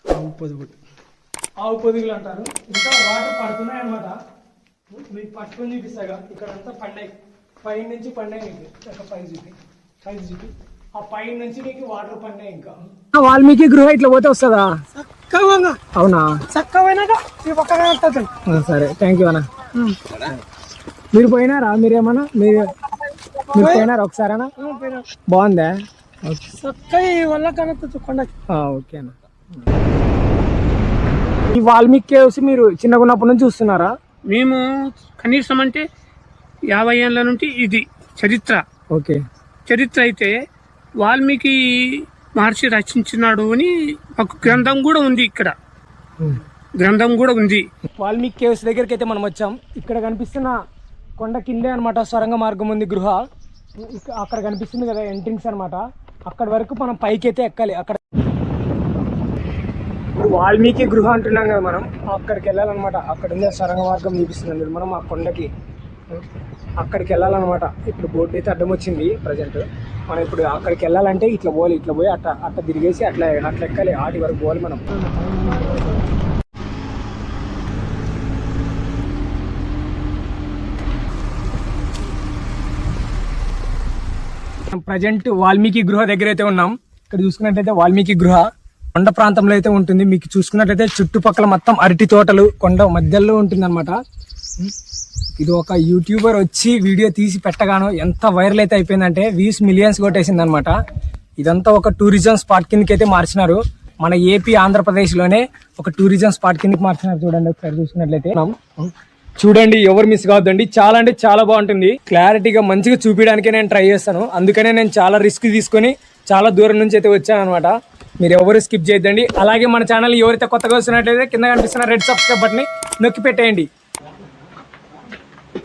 ఆవు పొదుగులు అంటారు. ఇంకా వాటర్ పడుతున్నాయి అనమాట. మీకు పట్టుకొని చూపిస్తాగా. ఇక్కడంతా పండాయి, పైన నుంచి పండాయి. మీకు ఒక 5 జీబీ ఆ పైన నుంచి నీకు వాటర్ పండాయి. ఇంకా వాల్మీకి గృహ ఇట్లా పోతే వస్తుందా? అవునా? చక్కగా సరే, థ్యాంక్ యూ అన్న. మీరు పోయినారా? మీరేమన్నా మీరు పోయినారా ఒకసారి? బాగుందా? ఓకే అన్న. ఈ వాల్మీకి కేవ్స్ మీరు చిన్నగా ఉన్నప్పటి నుంచి చూస్తున్నారా? మేము కనీసం అంటే 50 ఏళ్ళ నుండి ఇది చరిత్ర. ఓకే. చరిత్ర అయితే వాల్మీకి మహర్షి రచించినాడు అని ఒక గ్రంథం కూడా ఉంది. ఇక్కడ గ్రంథం కూడా ఉంది. వాల్మీకి కేవ్స్ దగ్గరికి అయితే మనం వచ్చాం. ఇక్కడ కనిపిస్తున్న కొండ కిందే అనమాట సొరంగ మార్గం ఉంది, గృహ. అక్కడ కనిపిస్తుంది కదా ఎంట్రింగ్స్ అనమాట. అక్కడి వరకు మనం పైకి అయితే ఎక్కాలి. అక్కడ వాల్మీకి గృహ అంటున్నాం కదా మనం, అక్కడికి వెళ్ళాలన్నమాట. అక్కడ ఉండే సొరంగ మార్గం చూపిస్తుంది మనం ఆ కొండకి. అక్కడికి వెళ్ళాలన్నమాట. ఇప్పుడు బోర్డు అయితే అడ్డం వచ్చింది ప్రజెంట్. మనం ఇప్పుడు అక్కడికి వెళ్ళాలంటే ఇట్లా పోవాలి, ఇట్లా పోయి అట్లా తిరిగేసి అట్లా ఎక్కాలి. ఆటి వరకు పోవాలి మనం. ప్రజెంట్ వాల్మీకి గృహ దగ్గర అయితే ఉన్నాం. ఇక్కడ చూసుకున్నట్లయితే వాల్మీకి గృహ కొండ ప్రాంతంలో అయితే ఉంటుంది. మీకు చూసుకున్నట్లయితే చుట్టుపక్కల మొత్తం అరటి తోటలు కొండ మధ్యలో ఉంటుంది అనమాట. ఇది ఒక యూట్యూబర్ వచ్చి వీడియో తీసి పెట్టగాను ఎంత వైరల్ అయితే అయిపోయిందంటే వ్యూస్ మిలియన్స్ కొట్టేసింది అనమాట. ఇదంతా ఒక టూరిజం స్పాట్ కిందకి అయితే మార్చినారు. మన ఏపీ ఆంధ్రప్రదేశ్ లోనే ఒక టూరిజం స్పాట్ కిందకి మార్చినారు. చూడండి ఒకసారి చూసుకున్నట్లయితే. చూడండి, ఎవరు మిస్ కావద్దండి. చాలా అంటే చాలా బాగుంటుంది. క్లారిటీగా మంచిగా చూపించడానికే నేను ట్రై చేస్తాను. అందుకనే నేను చాలా రిస్క్ తీసుకొని చాలా దూరం నుంచి అయితే వచ్చాను అనమాట. మీరు ఎవరు స్కిప్ చేయొద్దండి. అలాగే మన ఛానల్ ఎవరైతే కొత్తగా వస్తున్నట్లయితే కింద కనిపిస్తున్న రెడ్ సబ్స్క్రైబ్ బటన్ని నొక్కి పెట్టేయండి.